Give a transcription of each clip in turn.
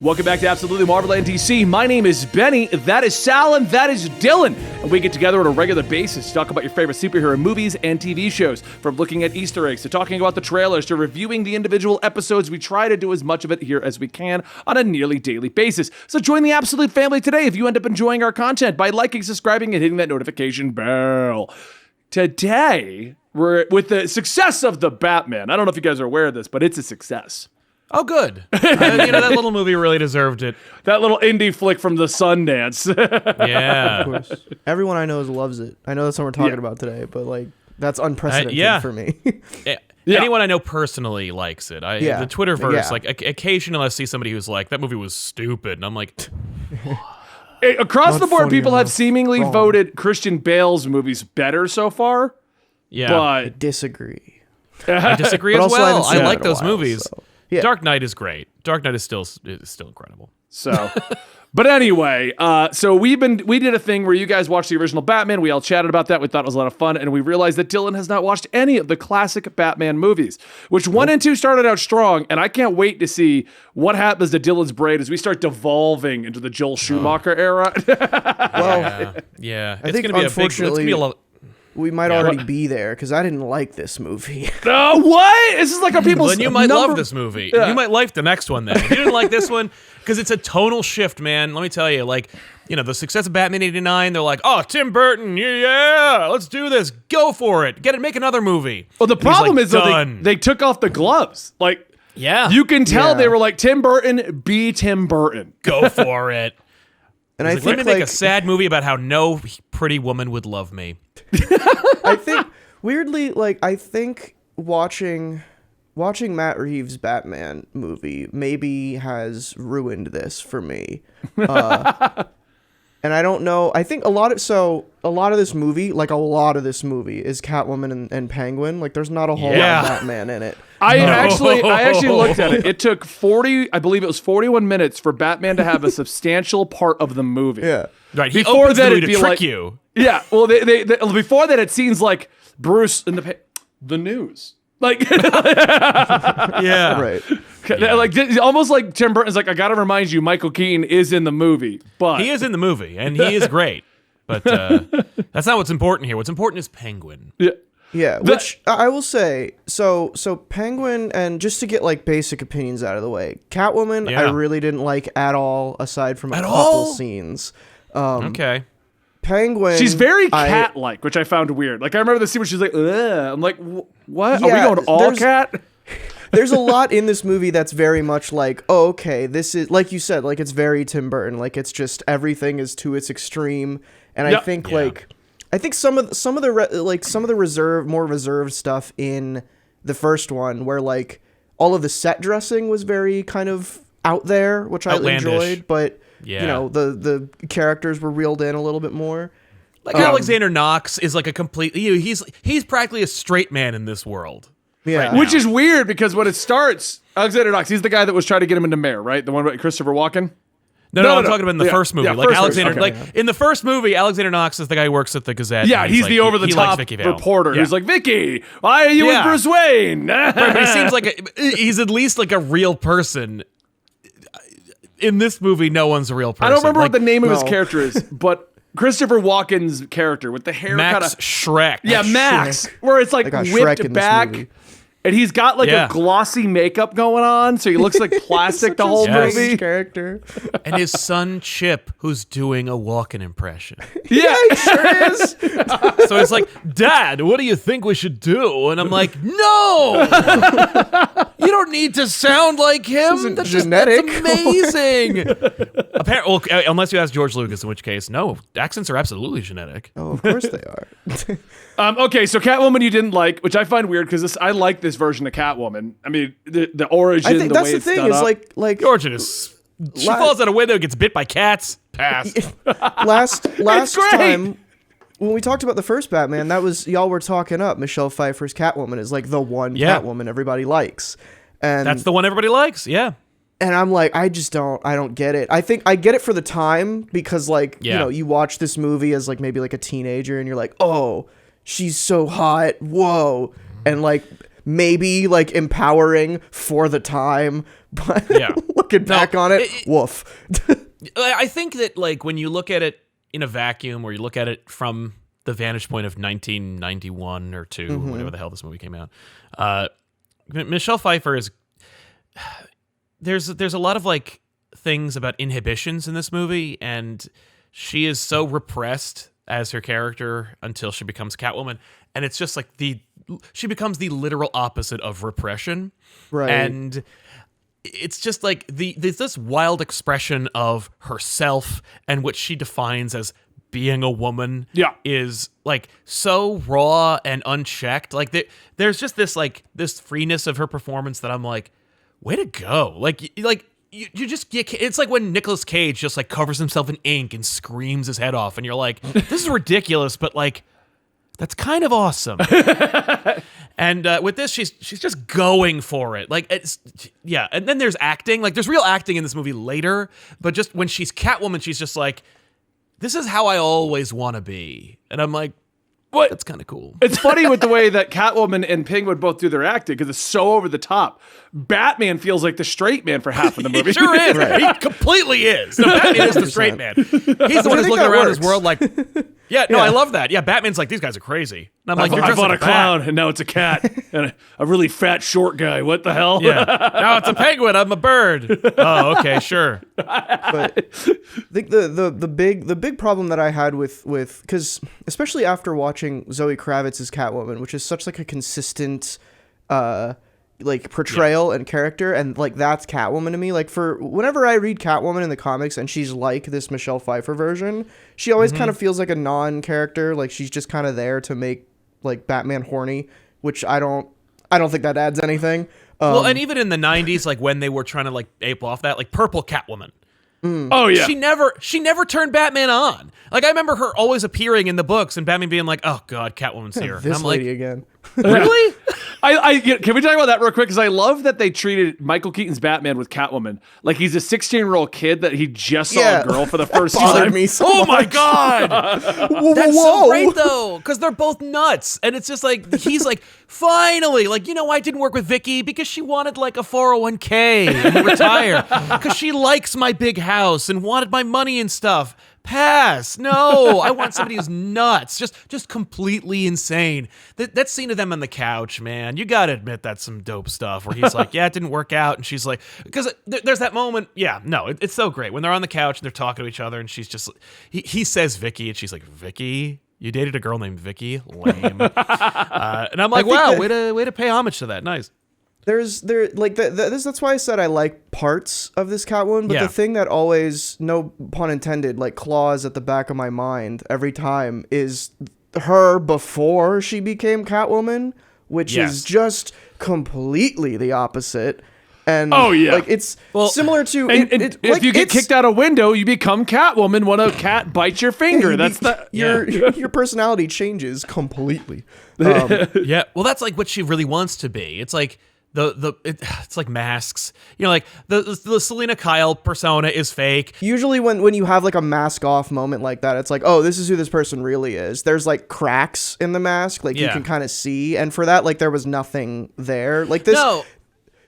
Welcome back to Absolutely Marvel and DC. My name is Benny, that is Sal, and that is Dylan. And we get together on a regular basis to talk about your favorite superhero movies and TV shows. From looking at Easter eggs, to talking about the trailers, to reviewing the individual episodes, we try to do as much of it here as we can on a nearly daily basis. So join the Absolute family today if you end up enjoying our content by liking, subscribing, and hitting that notification bell. Today, we're with the success of The Batman. I don't know if you guys are aware of this, but it's a success. Oh, good. That little movie really deserved it. That little indie flick from the Sundance. Yeah. Of course. Everyone I know loves it. I know that's what we're talking about today, but like that's unprecedented for me. Anyone I know personally likes it. The Twitterverse, like occasionally I see somebody who's like, that movie was stupid. And I'm like... Across the board, people have seemingly voted Christian Bale's movies better so far. Yeah. But I disagree. I disagree as well. I like those movies. So. Yeah. Dark Knight is great. Dark Knight is still incredible. So, but anyway, so we did a thing where you guys watched the original Batman. We all chatted about that. We thought it was a lot of fun, and we realized that Dylan has not watched any of the classic Batman movies, which 1 and 2 started out strong, and I can't wait to see what happens to Dylan's brain as we start devolving into the Joel Schumacher era. Yeah. I think unfortunately, we might already be there because I didn't like this movie. What? This is like a people's. Then you might love this movie. Yeah. You might like the next one then. If you didn't like this one, because it's a tonal shift, man. Let me tell you, the success of Batman '89, they're like, oh, Tim Burton, yeah, let's do this, go for it, make another movie. Well, the problem is though, they took off the gloves. You can tell they were like, Tim Burton, be Tim Burton, go for it. And I think let me make a sad movie about how no pretty woman would love me. I think weirdly, I think watching Matt Reeves' Batman movie maybe has ruined this for me. And I don't know. I think a lot of this movie is Catwoman and Penguin. There's not a whole lot of Batman in it. I actually looked at it. It took 41 minutes for Batman to have a substantial part of the movie. Yeah. Right. He opens the movie to trick you. Yeah. Well, they before that it seems like Bruce in the news. Yeah. Right. Almost like Tim Burton's like, I gotta remind you, Michael Keaton is in the movie, but he is in the movie and he is great. But that's not what's important here. What's important is Penguin. Yeah. Yeah, which I will say, so Penguin, and just to get basic opinions out of the way, Catwoman, I really didn't like at all, aside from a couple scenes. Okay. Penguin, she's very cat-like, which I found weird. I remember the scene where she's like, ugh. I'm like, what? Yeah, are we going all cat? There's a lot in this movie that's very much okay, this is, like you said, it's very Tim Burton. It's just everything is to its extreme, and I think I think some of the more reserved stuff in the first one, where all of the set dressing was very kind of out there, which outlandish. I enjoyed, but the characters were reeled in a little bit more. Alexander Knox is a complete. He's practically a straight man in this world. Yeah, which is weird because when it starts, Alexander Knox, he's the guy that was trying to get him into Mayor, right? The one with Christopher Walken. No, I'm talking about in the first movie. In the first movie, Alexander Knox is the guy who works at the Gazette. Yeah, he's the over-the-top reporter who's like, Vicky, why are you with Bruce Wayne? Right, but he seems he's at least a real person. In this movie, no one's a real person. I don't remember what the name of his character is, but Christopher Walken's character with the hair Max Shrek. Yeah, Max, where it's whipped back. And he's got a glossy makeup going on, so he looks like plastic the whole movie. Character. And his son Chip, who's doing a Walken impression. Yeah, he sure is. So it's like, Dad, what do you think we should do? And I'm like, no! You don't need to sound like him. That's genetic. That's amazing. Apparently, unless you ask George Lucas, in which case, no, accents are absolutely genetic. Oh, of course they are. Okay, so Catwoman you didn't like, which I find weird because I like this version of Catwoman. I mean, the origin, I think that's the thing is the origin is she falls out a window, gets bit by cats. Pass. last time when we talked about the first Batman, that was y'all were talking up Michelle Pfeiffer's Catwoman is the one Catwoman everybody likes, and that's the one everybody likes. Yeah. And I'm like, I don't get it. I think I get it for the time because you watch this movie as maybe a teenager and you're like, oh, she's so hot. Whoa. And maybe like empowering for the time, but looking back on it, woof. I think that like when you look at it in a vacuum, or you look at it from the vantage point of 1991 or 2, whenever the hell this movie came out, Michelle Pfeiffer is there's a lot of like things about inhibitions in this movie, and she is so repressed as her character until she becomes Catwoman, and it's just like she becomes the literal opposite of repression, right? And it's just like there's this wild expression of herself, and what she defines as being a woman is like so raw and unchecked. Like there's just this freeness of her performance that I'm like, way to go. You just get, it's like when Nicolas Cage just like covers himself in ink and screams his head off, and you're like, this is ridiculous, but like that's kind of awesome. And with this, she's just going for it. Like and then there's acting. Like there's real acting in this movie later, but just when she's Catwoman, she's just like, this is how I always want to be. And I'm like, what? That's kind of cool. It's funny with the way that Catwoman and Penguin both do their acting, because it's so over the top. Batman feels like the straight man for half of the movie. He sure is. Right. He completely is. No, Batman is the straight man. He's the one who's looking around his world like, I love that. Yeah, Batman's like, these guys are crazy. And I'm like, I bought a clown, and now it's a cat. And a really fat, short guy. What the hell? Yeah. Now it's a penguin. I'm a bird. Oh, okay, sure. But I think the big problem that I had with because especially after watching Zoe Kravitz's Catwoman, which is such like a consistent like portrayal and character, and like that's Catwoman to me. Like for whenever I read Catwoman in the comics and she's like this Michelle Pfeiffer version, she always kind of feels like a non-character. Like she's just kind of there to make like Batman horny, which I don't think that adds anything. Well, and even in the 90s, like when they were trying to like ape off that, like Purple Catwoman. Oh yeah. She never turned Batman on. Like I remember her always appearing in the books and Batman being like, "Oh God, Catwoman's here." This and I'm lady like, again. Really? Can we talk about that real quick? Because I love that they treated Michael Keaton's Batman with Catwoman like he's a 16-year-old kid that he just saw a girl for the first time. Me so oh my much. God! That's so great though, because they're both nuts, and it's just like he's like, finally, like I didn't work with Vicky because she wanted like a 401k and retire because she likes my big house and wanted my money and stuff. Pass. No, I want somebody who's nuts, just completely insane. That scene of them on the couch, man, you gotta admit that's some dope stuff. Where he's like, "Yeah, it didn't work out," and she's like, because there's that moment. Yeah, no, it's so great when they're on the couch and they're talking to each other, and she's just, he says Vicky, and she's like, "Vicky, you dated a girl named Vicky? Lame." And I'm like, wow, way to pay homage to that. Nice. That's why I said I like parts of this Catwoman, but the thing that always, no pun intended, like claws at the back of my mind every time is her before she became Catwoman, which is just completely the opposite. And like it's similar to if you get kicked out a window, you become Catwoman when a cat bites your finger. Your personality changes completely. Well, that's like what she really wants to be. It's like it's like masks, like the Selena Kyle persona is fake. Usually when you have like a mask off moment like that, it's like, oh, this is who this person really is. There's like cracks in the mask, like you can kind of see, and for that, like there was nothing there. Like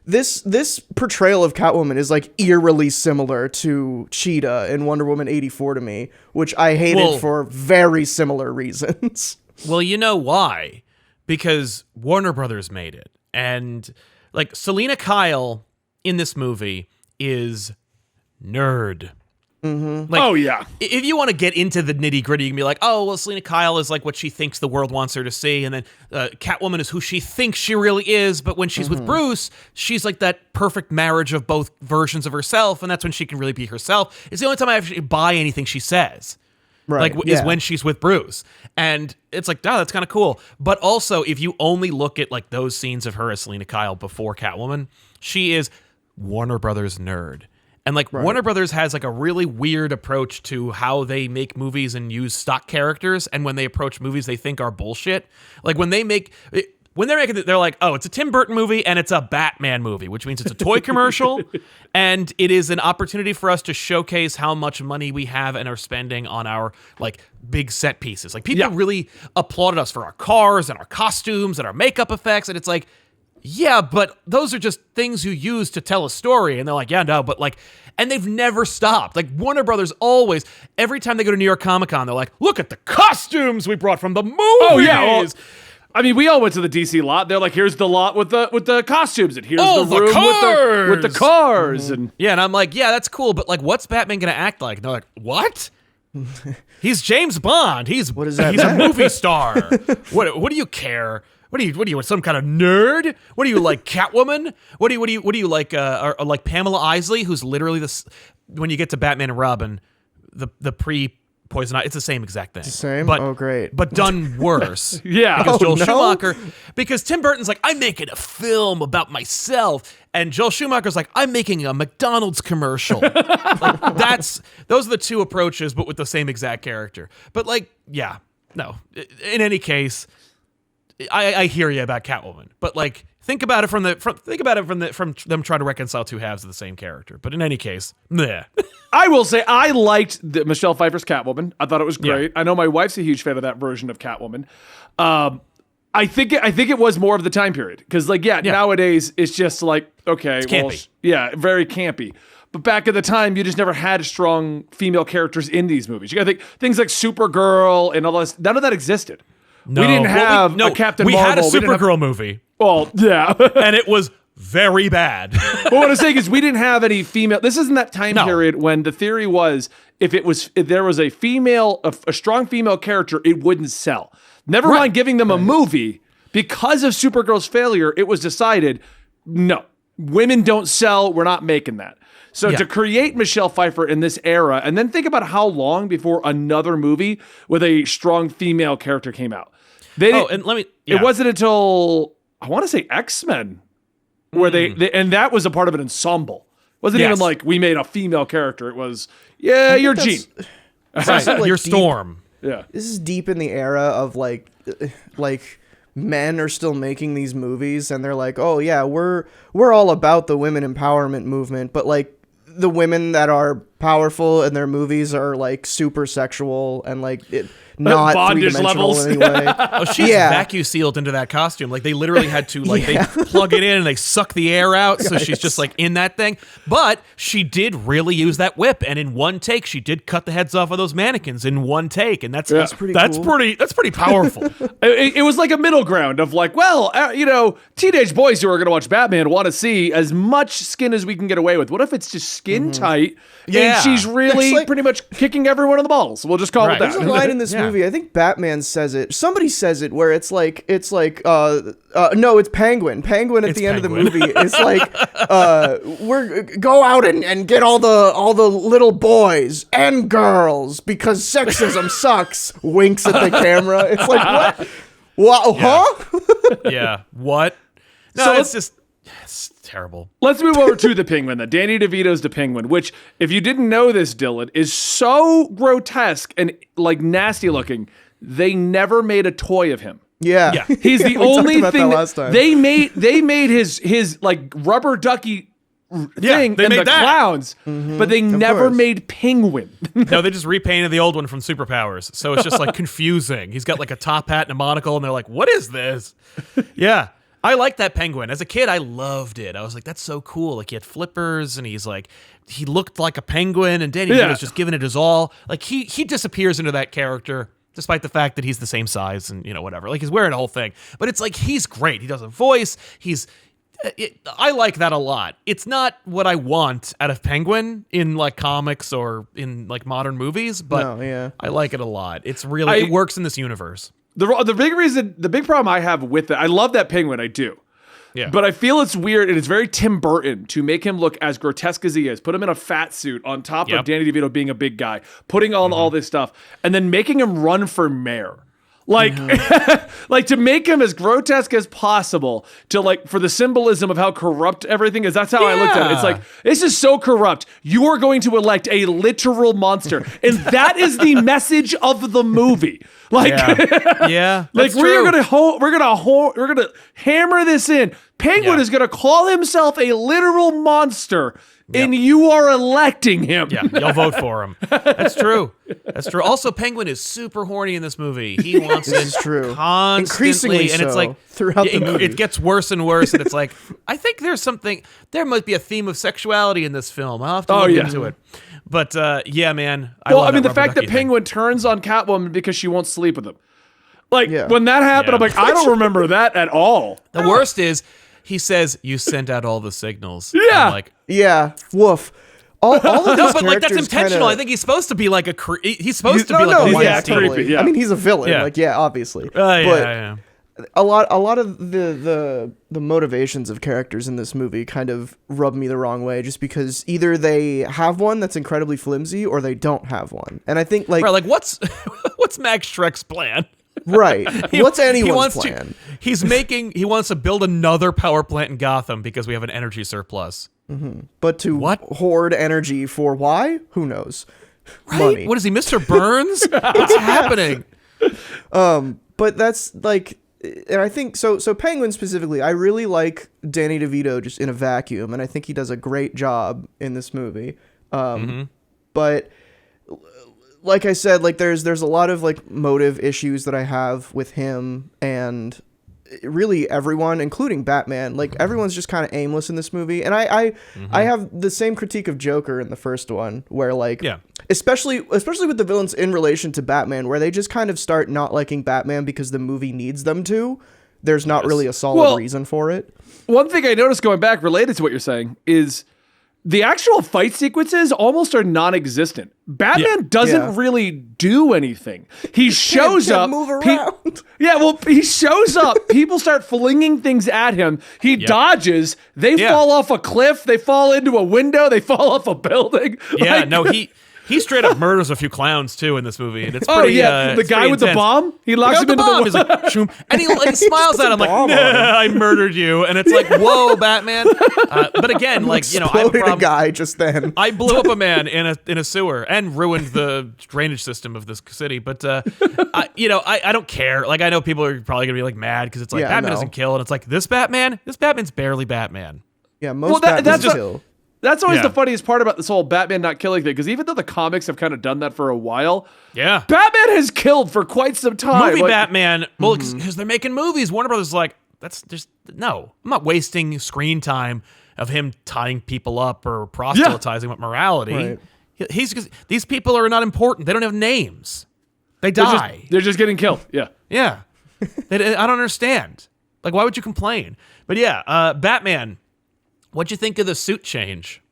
this portrayal of Catwoman is like eerily similar to Cheetah in Wonder Woman 84 to me, which I hated for very similar reasons. Well, you know why? Because Warner Brothers made it. And like Selena Kyle in this movie is nerd. Mm-hmm. Like, oh yeah. If you want to get into the nitty gritty, you can be like, oh well, Selena Kyle is like what she thinks the world wants her to see, and then Catwoman is who she thinks she really is. But when she's with Bruce, she's like that perfect marriage of both versions of herself, and that's when she can really be herself. It's the only time I actually buy anything she says. Right. Like, is when she's with Bruce. And it's like, oh, that's kind of cool. But also, if you only look at like those scenes of her as Selena Kyle before Catwoman, she is Warner Brothers nerd. And like Warner Brothers has like a really weird approach to how they make movies and use stock characters. And when they approach movies they think are bullshit. Like when they're making it, they're like, oh, it's a Tim Burton movie and it's a Batman movie, which means it's a toy commercial. And it is an opportunity for us to showcase how much money we have and are spending on our like big set pieces. Like people really applauded us for our cars and our costumes and our makeup effects. And it's like, Yeah, but those are just things you use to tell a story. And they're like, yeah, no, but like, and they've never stopped. Like Warner Brothers always, every time they go to New York Comic Con, they're like, look at the costumes we brought from the movies. Oh, yeah. Well, I mean, we all went to the DC lot. They're like, here's the lot with the costumes, and here's the room with the cars. And yeah, and I'm like, yeah, that's cool, but like, what's Batman gonna act like? And they're like, what? He's James Bond. He's a movie star. What do you care? What are you, some kind of nerd? What are you, like Catwoman? What do you like, or like Pamela Isley, who's literally when you get to Batman and Robin, the pre-Poison Ivy, it's the same exact thing. The same? But, oh, great. But done worse. Yeah. Because Schumacher, because Tim Burton's like, I'm making a film about myself. And Joel Schumacher's like, I'm making a McDonald's commercial. Like, those are the two approaches, but with the same exact character. But like, yeah, no. In any case, I hear you about Catwoman, but like think about it from them trying to reconcile two halves of the same character. But in any case, yeah. I will say I liked Michelle Pfeiffer's Catwoman. I thought it was great. Yeah. I know my wife's a huge fan of that version of Catwoman. I think it was more of the time period because nowadays it's just like okay, it's campy. Very campy. But back at the time, you just never had strong female characters in these movies. You got to think things like Supergirl and all this. None of that existed. No. We didn't have a Captain Marvel. We had a Supergirl movie. Well, yeah. And it was very bad. But what I'm saying is we didn't have any female. This isn't that time period when the theory was if there was a strong female character, it wouldn't sell. Never mind giving them a movie. Because of Supergirl's failure, it was decided, no, women don't sell. We're not making that. So to create Michelle Pfeiffer in this era, and then think about how long before another movie with a strong female character came out. It wasn't until I want to say X-Men where they and that was a part of an ensemble. It wasn't even like we made a female character. It was you're Jean, right, you're Storm. Yeah, this is deep in the era of like men are still making these movies, and they're like, oh yeah, we're all about the women empowerment movement, but like the women that are powerful in their movies are like super sexual and like not bondage levels. Anyway. Oh, she's vacuum sealed into that costume. Like they literally had to they plug it in and they suck the air out, so she's just like in that thing. But she did really use that whip, and in one take, she did cut the heads off of those mannequins in one take, and that's pretty powerful. It was like a middle ground of like, well, teenage boys who are going to watch Batman want to see as much skin as we can get away with. What if it's just skin tight? Yeah. And she's really pretty much kicking everyone in the balls. We'll just call it that. There's a line in this movie. I think Batman says it. Somebody says it where it's like no, it's Penguin. Penguin at the end of the movie is like go out and get all the little boys and girls because sexism sucks. Winks at the camera. It's like what? Huh? Yeah. What? No, it's terrible. Let's move over to the Penguin then. Danny DeVito's the Penguin, which, if you didn't know this, Dylan, is so grotesque and like nasty looking. They never made a toy of him. Yeah. He's the only thing that last time. They made his like rubber ducky thing they and made the that. Clowns, but they never made Penguin. No, they just repainted the old one from Superpowers, so it's just like confusing. He's got like a top hat and a monocle, and they're like, "What is this?" Yeah. I like that Penguin. As a kid, I loved it. I was like, that's so cool. Like, he had flippers, and he looked like a penguin, and Danny was just giving it his all. Like, he disappears into that character, despite the fact that he's the same size and, whatever. Like, he's wearing a whole thing. But it's like, he's great. He does a voice. I like that a lot. It's not what I want out of Penguin in, like, comics or in, like, modern movies, but I like it a lot. It's really, it works in this universe. The big problem I have with it, I love that Penguin, I do. Yeah. But I feel it's weird, and it's very Tim Burton to make him look as grotesque as he is. Put him in a fat suit on top of Danny DeVito being a big guy, putting on all this stuff, and then making him run for mayor. Like, like to make him as grotesque as possible for the symbolism of how corrupt everything is. That's how I looked at it. It's like, this is so corrupt. You are going to elect a literal monster. And that is the message of the movie. Like, like we're gonna hammer this in. Penguin is gonna call himself a literal monster and you are electing him. Yeah, y'all vote for him. That's true. That's true. Also, Penguin is super horny in this movie. He wants it constantly, increasingly and it's so like throughout the movie. It gets worse and worse, and it's like I think there might be a theme of sexuality in this film. I'll have to look into it. But yeah, man. I mean, the fact that Penguin turns on Catwoman because she won't sleep with him. Like, when that happened, I'm like, I don't remember that at all. The worst is, he says, you sent out all the signals. Yeah. I'm like, yeah, woof. All of these no, but like that's characters intentional. kinda- I think he's supposed to be like he's supposed to be like a white totally. Yeah. I mean, he's a villain. Yeah. Like, yeah, obviously. Yeah. A lot of the motivations of characters in this movie kind of rub me the wrong way, just because either they have one that's incredibly flimsy or they don't have one. And I think like what's Max Shrek's plan? Right. What's anyone's he plan? He wants to build another power plant in Gotham because we have an energy surplus. But to hoard energy for why? Who knows? Right? Money. What is he, Mr. Burns? What's happening? But that's like, and I think so Penguin specifically, I really like Danny DeVito just in a vacuum, and I think he does a great job in this movie. But like I said, like there's a lot of like motive issues that I have with him and really everyone, including Batman. Like everyone's just kind of aimless in this movie, and I have the same critique of Joker in the first one, where like especially with the villains in relation to Batman, where they just kind of start not liking Batman because the movie needs them to. There's not really a solid reason for it. One thing I noticed going back related to what you're saying is the actual fight sequences almost are non-existent. Batman doesn't really do anything. He shows up. Move around. He shows up. People start flinging things at him. He dodges. They fall off a cliff. They fall into a window. They fall off a building. Yeah, no, he straight up murders a few clowns too in this movie, and it's pretty. The guy with the bomb. He locks him into the bomb. He's like, shoom, and he smiles at him like, nah, I murdered you, and it's like, whoa, Batman. But again, like I have a Exploded problem. a guy just then. I blew up a man in a sewer and ruined the drainage system of this city. But I don't care. Like I know people are probably gonna be like mad because it's like Batman doesn't kill, and it's like this Batman's barely Batman. Yeah, most Batman kill. That's always the funniest part about this whole Batman not killing thing, because even though the comics have kind of done that for a while, Batman has killed for quite some time. Movie Batman, well, because they're making movies. Warner Brothers is like, that's just, no. I'm not wasting screen time of him tying people up or proselytizing with morality. Right. These people are not important. They don't have names. They die. They're just getting killed. Yeah. Yeah. I don't understand. Like, why would you complain? But yeah, Batman. What'd you think of the suit change?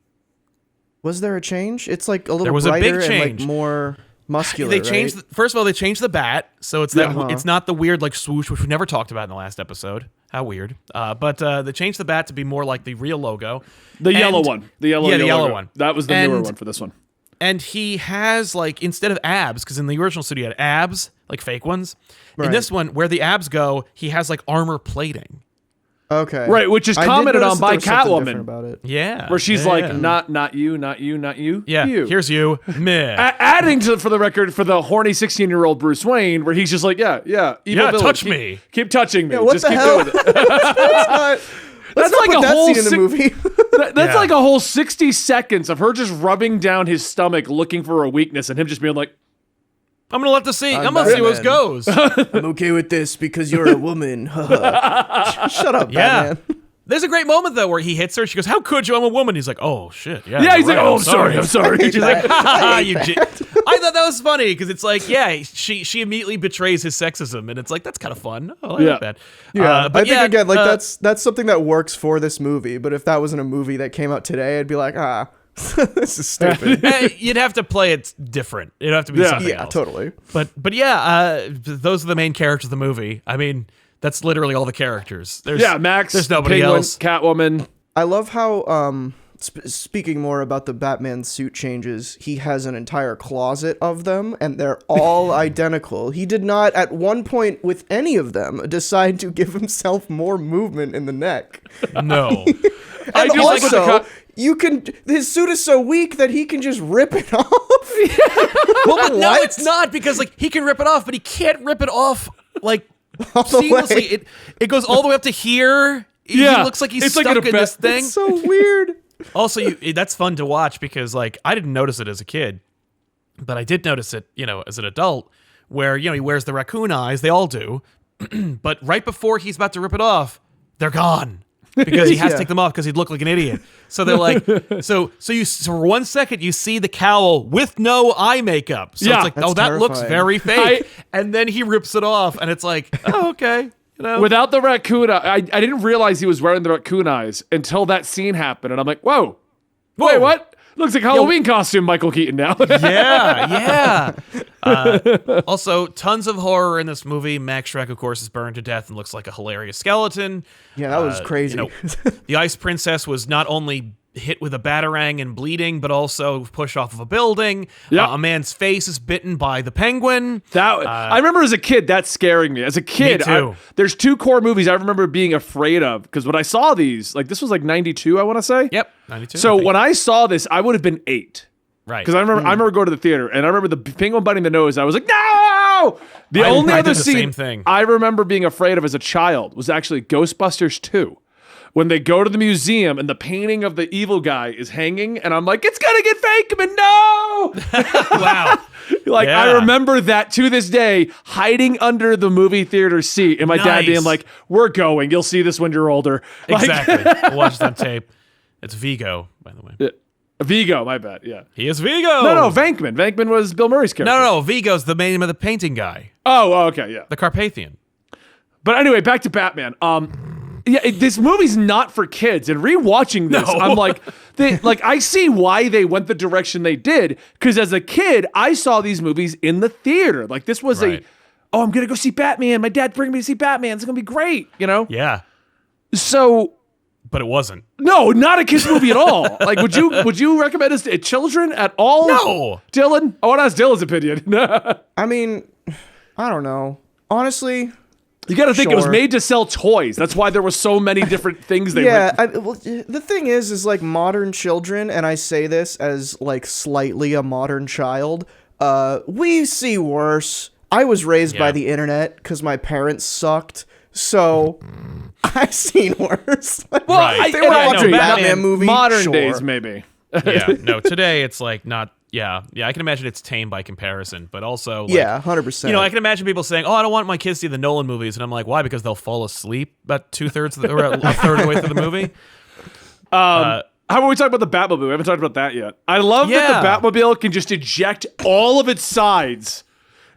Was there a change? It's like a little there was brighter a big change. And like more muscular. They changed. Right? First of all, they changed the bat, so it's it's not the weird like swoosh, which we never talked about in the last episode. How weird! But they changed the bat to be more like the real logo, the yellow one. The yellow one. That was the newer one for this one. And he has like, instead of abs, because in the original suit he had abs, like fake ones. Right. In this one, where the abs go, he has like armor plating. Okay. Right, which is commented on by Catwoman. About it. Yeah. Where she's like, not you, not you, not you. Yeah. You. Here's you. Meh. Adding to, for the record, for the horny 16-year-old Bruce Wayne, where he's just like, evil villain. Touch me. Keep touching me. Yeah, what just the keep hell? doing it. That's like a whole scene in the movie. That's like a whole 60 seconds of her just rubbing down his stomach looking for a weakness and him just being like, I'm gonna let this see. I'm gonna see where it goes. I'm okay with this because you're a woman. Shut up, Batman. There's a great moment though where he hits her. She goes, "How could you? I'm a woman." He's like, "Oh shit, yeah." Yeah, he's right. like, "Oh, I'm sorry." She's like, "Ha ha, you." I thought that was funny because it's like, she immediately betrays his sexism, and it's like that's kind of fun. Oh, I like that. Yeah, but I think again, like that's something that works for this movie. But if that wasn't a movie that came out today, I'd be like, this is stupid. You'd have to play it different. It'd have to be something else. Yeah, totally. But yeah, those are the main characters of the movie. I mean, that's literally all the characters. Max. There's nobody Penguin, else. Catwoman. I love how, speaking more about the Batman suit changes, he has an entire closet of them, and they're all identical. He did not, at one point with any of them, decide to give himself more movement in the neck. No. And also, his suit is so weak that he can just rip it off. Well, but no, it's not, because like he can rip it off, but he can't rip it off like all the seamlessly. way. It goes all the way up to here. He looks like he's stuck in this thing. It's so weird. Also, that's fun to watch because, like, I didn't notice it as a kid, but I did notice it, as an adult, where, he wears the raccoon eyes. They all do. But right before he's about to rip it off, they're gone. Because he has to take them off because he'd look like an idiot. So they're like, so for 1 second you see the cowl with no eye makeup. So it's like, that terrifying. looks very fake. And then he rips it off, and it's like, oh, okay. Without the raccoon, I didn't realize he was wearing the raccoon eyes until that scene happened, and I'm like, whoa. Wait, what? Looks like Halloween costume, Michael Keaton now. Yeah. Also, tons of horror in this movie. Max Shrek, of course, is burned to death and looks like a hilarious skeleton. Yeah, that was crazy. The Ice Princess was not only hit with a batarang and bleeding, but also pushed off of a building. Yep. A man's face is bitten by the penguin. I remember as a kid that scaring me. As a kid, Me too. There's two core movies I remember being afraid of because when I saw these, like this was like 92, I want to say. Yep, 92. So when I saw this, I would have been 8. Right. Because I remember going to the theater and I remember the penguin biting the nose. I was like, no! The only other scene same thing. I remember being afraid of as a child was actually Ghostbusters 2. When they go to the museum and the painting of the evil guy is hanging, and I'm like, it's gonna get Fakeman, no! Wow. I remember that to this day, hiding under the movie theater seat, and my dad being like, we're going, you'll see this when you're older. Exactly. We'll watch that tape. It's Vigo, by the way. Vigo, my bad, yeah. He is Vigo! No, Venkman. Venkman was Bill Murray's character. No, Vigo's the name of the painting guy. Oh, okay, yeah. The Carpathian. But anyway, back to Batman. This movie's not for kids, and rewatching this, I'm like, I see why they went the direction they did. Because as a kid, I saw these movies in the theater. Like this was I'm gonna go see Batman. My dad bring me to see Batman. It's gonna be great, Yeah. So, but it wasn't. No, not a kids movie at all. Like, would you recommend this to children at all? No, Dylan. I want to ask Dylan's opinion. I mean, I don't know. Honestly. You got to think it was made to sell toys. That's why there were so many different things they the thing is like modern children, and I say this as like slightly a modern child, we see worse. I was raised by the internet because my parents sucked, so I've seen worse. Well, they were watching Batman movie. Modern days, maybe. Today it's like not. Yeah, I can imagine it's tame by comparison, but also, 100%. I can imagine people saying, "Oh, I don't want my kids to see the Nolan movies," and I'm like, "Why?" Because they'll fall asleep about 2/3 or a third of the way through the movie. How about we talk about the Batmobile? We haven't talked about that yet. I love that the Batmobile can just eject all of its sides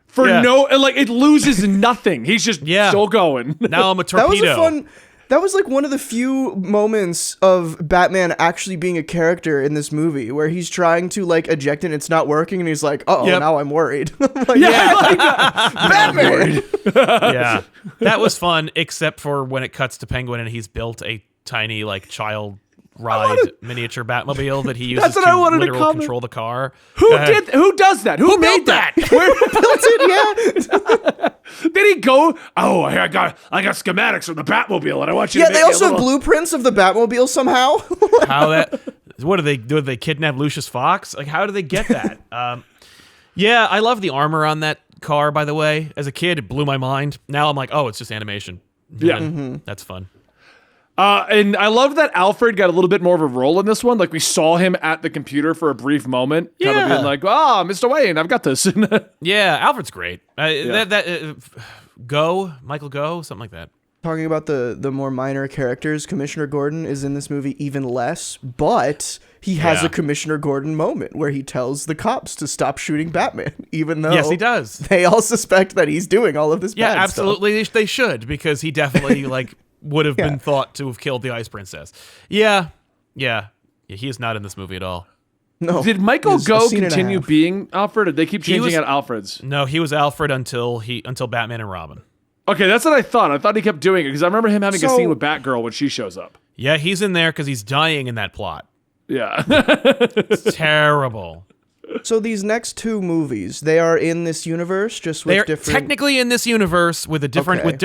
for it loses nothing. He's just still going. Now I'm a torpedo. That was like one of the few moments of Batman actually being a character in this movie where he's trying to like eject it and it's not working and he's like, now I'm worried. Batman! Yeah. That was fun, except for when it cuts to Penguin and he's built a tiny like child ride miniature Batmobile that he uses to literally control the car. Who does that? Who made that? Where built it? Yeah. Did he go? Oh, I got schematics from the Batmobile, and I want you. Yeah, to they also have blueprints of the Batmobile somehow. How that? What do they do? They kidnap Lucius Fox? Like, how do they get that? I love the armor on that car. By the way, as a kid, it blew my mind. Now I'm like, oh, it's just animation. Yeah, that's fun. And I love that Alfred got a little bit more of a role in this one. Like we saw him at the computer for a brief moment, kind of being like, Mr. Wayne, I've got this. Yeah, Alfred's great. Michael Go, something like that. Talking about the more minor characters, Commissioner Gordon is in this movie even less, but he has a Commissioner Gordon moment where he tells the cops to stop shooting Batman, even though he does. They all suspect that he's doing all of this bad stuff. Absolutely, they should, because he definitely would have been thought to have killed the Ice Princess. Yeah, he is not in this movie at all. No. Did Michael Go continue being Alfred, or did they keep changing out Alfreds? No, he was Alfred until Batman and Robin. Okay, that's what I thought. I thought he kept doing it because I remember him having a scene with Batgirl when she shows up. Yeah, he's in there because he's dying in that plot. Yeah, it's terrible. So these next two movies, they are in this universe, just with different. They're technically in this universe with a different with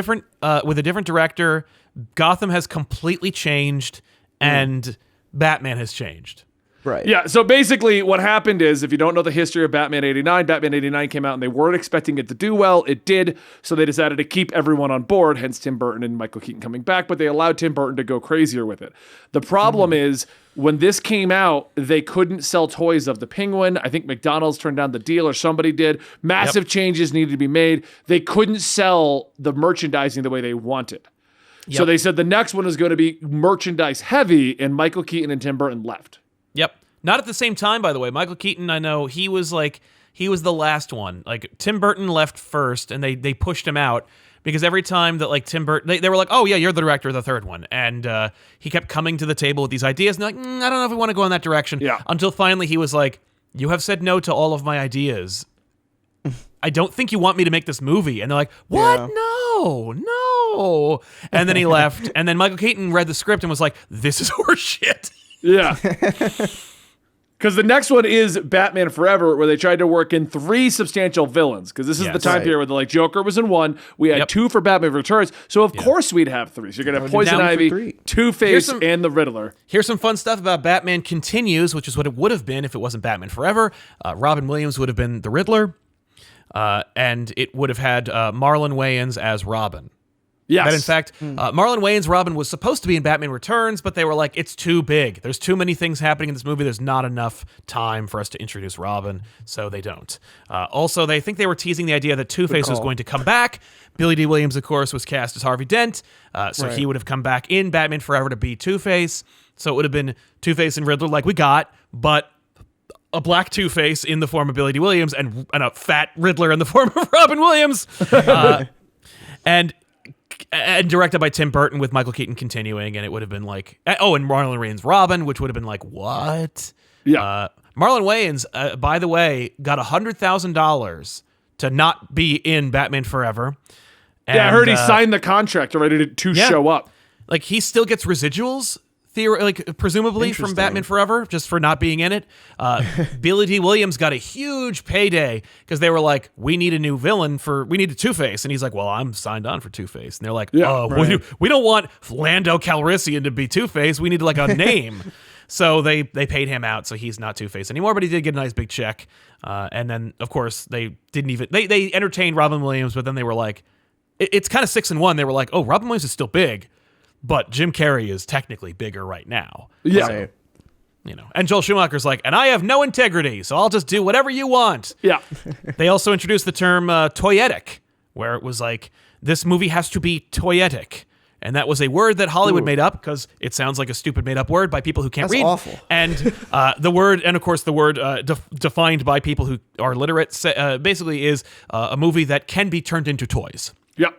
a different director. Gotham has completely changed, and Batman has changed. Right. Yeah, so basically what happened is, if you don't know the history of Batman 89 came out and they weren't expecting it to do well. It did, so they decided to keep everyone on board, hence Tim Burton and Michael Keaton coming back, but they allowed Tim Burton to go crazier with it. The problem is, when this came out, they couldn't sell toys of the Penguin. I think McDonald's turned down the deal, or somebody did. Massive changes needed to be made. They couldn't sell the merchandising the way they wanted. So they said the next one is going to be merchandise heavy, and Michael Keaton and Tim Burton left. Yep. Not at the same time, by the way. Michael Keaton, I know, he was the last one. Like, Tim Burton left first, and they pushed him out because every time that, like, Tim Burton, they were like, oh, yeah, you're the director of the third one. And he kept coming to the table with these ideas, and they're like, I don't know if we want to go in that direction. Yeah. Until finally he was like, you have said no to all of my ideas. I don't think you want me to make this movie. And they're like, what? Yeah. No. And then he left. And then Michael Keaton read the script and was like, this is horseshit. Yeah. Because the next one is Batman Forever, where they tried to work in 3 substantial villains. Because this is the time period where Joker was in 1. We had 2 for Batman Returns. So, of course, we'd have 3. So you're going to have Poison Ivy, Two-Face, and the Riddler. Here's some fun stuff about Batman Continues, which is what it would have been if it wasn't Batman Forever. Robin Williams would have been the Riddler. And it would have had Marlon Wayans as Robin. Yes. That, in fact, Marlon Wayans' Robin was supposed to be in Batman Returns, but they were like, it's too big. There's too many things happening in this movie. There's not enough time for us to introduce Robin, so they don't. Also, they think they were teasing the idea that Two-Face was going to come back. Billy D. Williams, of course, was cast as Harvey Dent, so he would have come back in Batman Forever to be Two-Face. So it would have been Two-Face and Riddler like we got, but a black Two-Face in the form of Billy D. Williams and a fat Riddler in the form of Robin Williams. And directed by Tim Burton with Michael Keaton continuing, and it would have been like, and Marlon Wayans' Robin, which would have been like, what? Yeah. Marlon Wayans, by the way, got $100,000 to not be in Batman Forever. And, I heard he signed the contract already to show up. Like, he still gets residuals, presumably from Batman Forever, just for not being in it. Billy D. Williams got a huge payday because they were like, we need a new villain we need a Two-Face. And he's like, well, I'm signed on for Two-Face. And they're like, we don't want Lando Calrissian to be Two-Face. We need like a name. So they paid him out, so he's not Two-Face anymore, but he did get a nice big check. And then, of course, they didn't even... They entertained Robin Williams, but then they were like... It's kind of 6 and 1. They were like, oh, Robin Williams is still big, but Jim Carrey is technically bigger right now. Yeah. So, and Joel Schumacher's like, and I have no integrity, so I'll just do whatever you want. Yeah. They also introduced the term toyetic, where it was like, this movie has to be toyetic. And that was a word that Hollywood made up because it sounds like a stupid made-up word by people who can't read. That's awful. And the word, and of course the word defined by people who are literate, basically is a movie that can be turned into toys. Yep.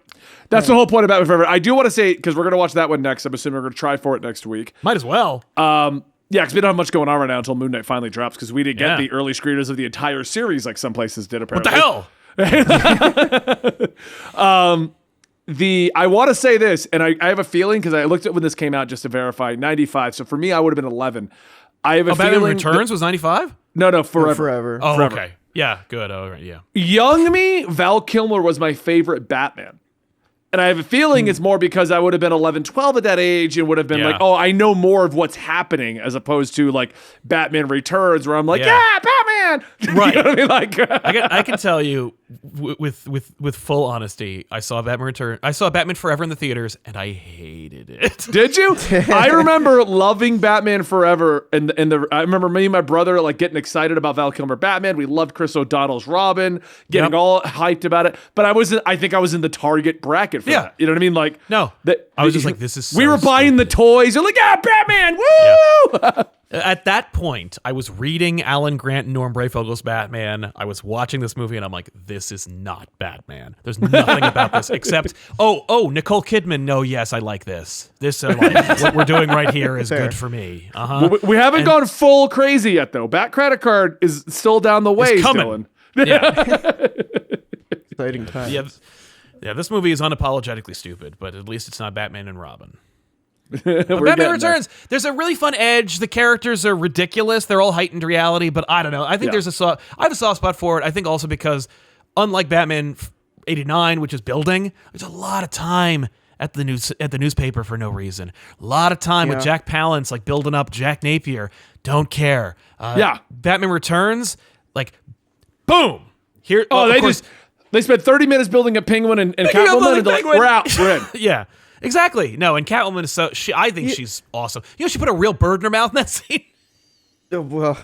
That's the whole point of Batman Forever. I do want to say, because we're going to watch that one next. I'm assuming we're going to try for it next week. Might as well. Yeah, because we don't have much going on right now until Moon Knight finally drops, because we didn't get the early screeners of the entire series like some places did, apparently. What the hell? I want to say this, and I have a feeling, because I looked at when this came out just to verify, 95. So for me, I would have been 11. I have a feeling... Batman Returns was 95? No, Forever. Forever. Oh, Forever. okay. Yeah, good. Oh, right, yeah. Young me, Val Kilmer was my favorite Batman. And I have a feeling it's more because I would have been 11, 12 at that age and would have been like, oh, I know more of what's happening, as opposed to like Batman Returns, where I'm like, yeah Batman! Right. You know what I mean? Like, I can tell you with full honesty, I saw Batman Forever in the theaters, and I hated it. Did you? I remember loving Batman Forever, and I remember me and my brother like getting excited about Val Kilmer Batman. We loved Chris O'Donnell's Robin, getting all hyped about it. But I think I was in the target bracket for that. You know what I mean? Like, no, I was just like, this is so we were buying stupid. the toys. You're like, yeah, Batman, woo! Yeah. At that point, I was reading Alan Grant and Norm Brayfogel's Batman. I was watching this movie, and I'm like, this is not Batman. There's nothing about this except, Nicole Kidman. No, yes, I like this. What we're doing right here is good for me. Well, we haven't gone full crazy yet, though. Bat Credit Card is still down the way, Dylan. Yeah. Exciting times. Yeah, this movie is unapologetically stupid, but at least it's not Batman and Robin. Batman Returns, there's a really fun edge. The characters are ridiculous. They're all heightened reality, but I don't know. I think I have a soft spot for it. I think also because, unlike Batman 89, which is building, there's a lot of time at the newspaper for no reason. A lot of time with Jack Palance like building up Jack Napier don't care. Yeah. Batman Returns, like, boom. Here. Oh, of course, they spent 30 minutes building a penguin and Catwoman, and they're like, we're out, we're in. Yeah, exactly. No, and Catwoman is I think she's awesome. You know, she put a real bird in her mouth in that scene. Well,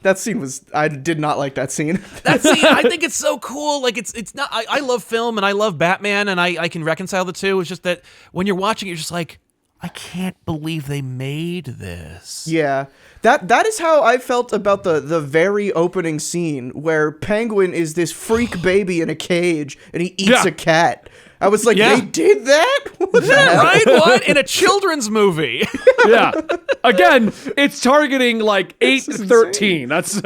that scene was. I did not like that scene. That scene, I think it's so cool. Like, it's not. I love film and I love Batman, and I can reconcile the two. It's just that when you're watching, you're just like, I can't believe they made this. Yeah. That is how I felt about the very opening scene where Penguin is this freak baby in a cage and he eats a cat. I was like, they did that? What the hell? Right? What? In a children's movie. Yeah. Again, it's targeting like 8 to 13. That's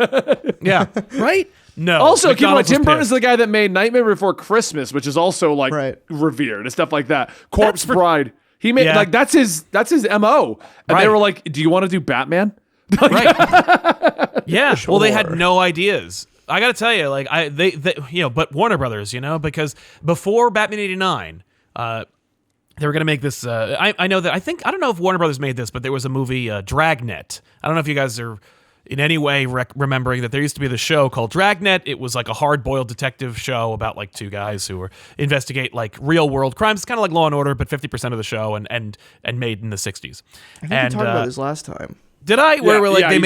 yeah. Right? No. Also, keep in mind, McDonald's Tim was Burton's pissed. the guy that made Nightmare Before Christmas, which is also like revered and stuff like that. Corpse Bride. He made like that's his MO. And they were like, "Do you want to do Batman?" Right. Yeah. Sure. Well, they had no ideas. I got to tell you, like they but Warner Brothers, because before Batman '89, they were going to make this. I know that I don't know if Warner Brothers made this, but there was a movie, Dragnet. I don't know if you guys are in any way remembering that there used to be the show called Dragnet. It was like a hard-boiled detective show about like two guys who were investigate like real-world crimes. It's kind of like Law and Order, but 50% of the show and made in the '60s. I think we talked about this last time. Did I? Where we're like they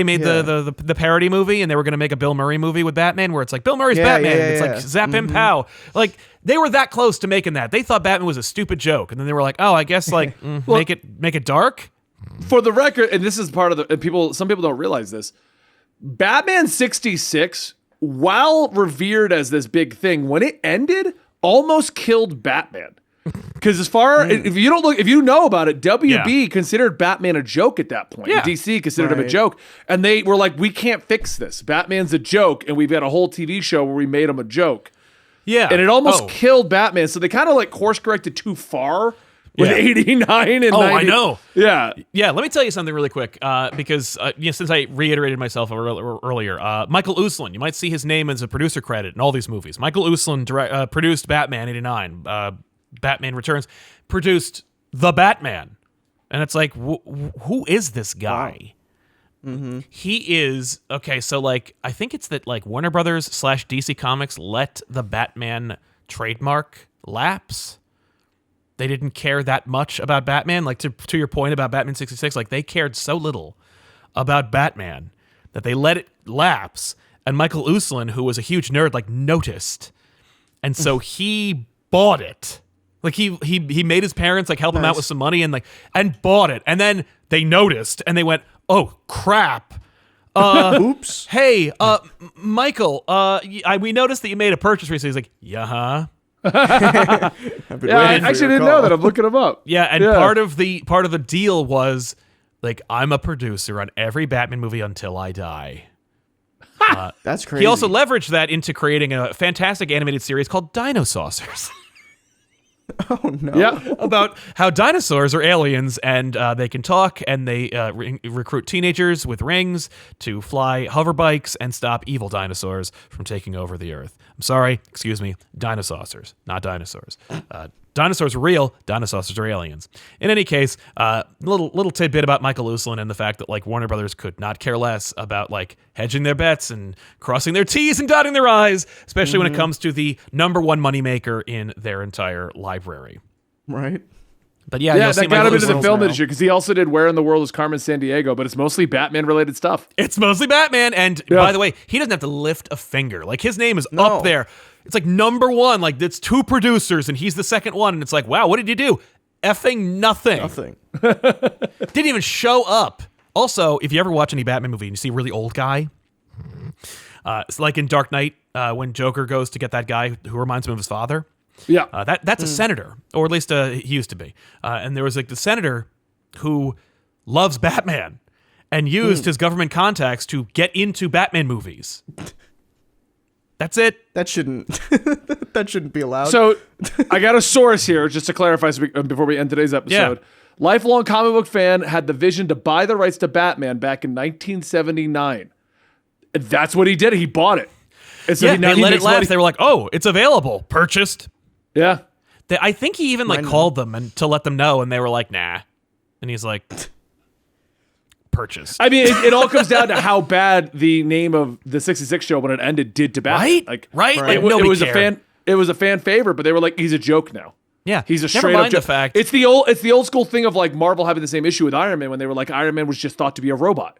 made Yeah. the parody movie, and they were going to make a Bill Murray movie with Batman, where it's like Bill Murray's Batman. It's like zap him pow. Like they were that close to making that. They thought Batman was a stupid joke, and then they were like, oh, I guess like make it dark. For the record, and this is part of some people don't realize this. Batman 66, while revered as this big thing, when it ended, almost killed Batman. Because if you know about it, WB considered Batman a joke at that point. Yeah. DC considered him a joke. And they were like, we can't fix this. Batman's a joke, and we've got a whole TV show where we made him a joke. Yeah. And it almost killed Batman. So they kind of like course corrected too far with 89 and 90. I know. Yeah. Yeah, let me tell you something really quick, because since I reiterated myself earlier, Michael Uslan, you might see his name as a producer credit in all these movies. Michael Uslan produced Batman '89. Batman Returns, produced The Batman. And it's like, who is this guy? Wow. Mm-hmm. He is, okay, so like, I think it's that like Warner Brothers / DC Comics let the Batman trademark lapse. They didn't care that much about Batman. Like to your point about Batman 66, like they cared so little about Batman that they let it lapse. And Michael Uslan, who was a huge nerd, like noticed. And so he bought it. Like he made his parents like help him out with some money and bought it. And then they noticed and they went, "Oh crap. Oops. Hey, Michael, we noticed that you made a purchase recently." He's like, "Yeah, I actually didn't know that. I'm looking him up. Yeah, and part of the deal was like, I'm a producer on every Batman movie until I die. That's crazy. He also leveraged that into creating a fantastic animated series called Dinosaurs. Oh no! Yeah, about how dinosaurs are aliens and they can talk, and they recruit teenagers with rings to fly hover bikes and stop evil dinosaurs from taking over the Earth. I'm sorry, excuse me, dinosaurs, not dinosaurs. Dinosaurs are real. Dinosaurs are aliens. In any case, little tidbit about Michael Uslan and the fact that like Warner Brothers could not care less about like hedging their bets and crossing their T's and dotting their I's, especially when it comes to the number one moneymaker in their entire library. Right. But yeah, that got him into the film industry because he also did Where in the World is Carmen Sandiego, but it's mostly Batman related stuff. It's mostly Batman, and by the way, he doesn't have to lift a finger. Like his name is up there. It's like number one. Like it's two producers, and he's the second one. And it's like, wow, what did you do? Effing nothing. Nothing. Didn't even show up. Also, if you ever watch any Batman movie and you see a really old guy, it's like in Dark Knight when Joker goes to get that guy who reminds him of his father. Yeah, that's a senator, or at least he used to be. And there was like the senator who loves Batman and used his government contacts to get into Batman movies. That's it. That shouldn't be allowed. So I got a source here just to clarify before we end today's episode. Yeah. Lifelong comic book fan had the vision to buy the rights to Batman back in 1979. And that's what he did. He bought it. And so they let it lapse. They were like, "Oh, it's available, purchased." Yeah. I think he even called them and to let them know, and they were like, "Nah." And he's like, purchased. I mean, it all comes down to how bad the name of the 66 show when it ended did to Batman. Right? It was a fan favorite, but they were like, he's a joke now. Yeah, he's a never straight mind up joke. The fact it's the old school thing of like Marvel having the same issue with Iron Man when they were like Iron Man was just thought to be a robot.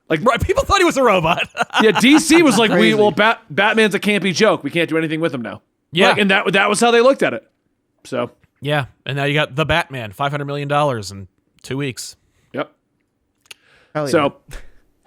Like people thought he was a robot. Yeah, DC was like, Batman's a campy joke. We can't do anything with him now. Yeah, and that was how they looked at it. So yeah, and now you got the Batman, $500 million in 2 weeks. Yep. Hell yeah. So,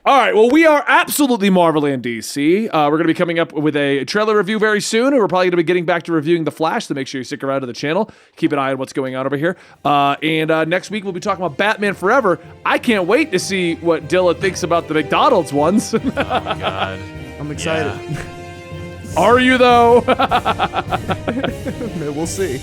all right. Well, we are absolutely Marvel and DC. We're going to be coming up with a trailer review very soon, and we're probably going to be getting back to reviewing The Flash. So make sure you stick around to the channel. Keep an eye on what's going on over here. And next week we'll be talking about Batman Forever. I can't wait to see what Dilla thinks about the McDonald's ones. Oh God, I'm excited. Yeah. Are you though? We'll see.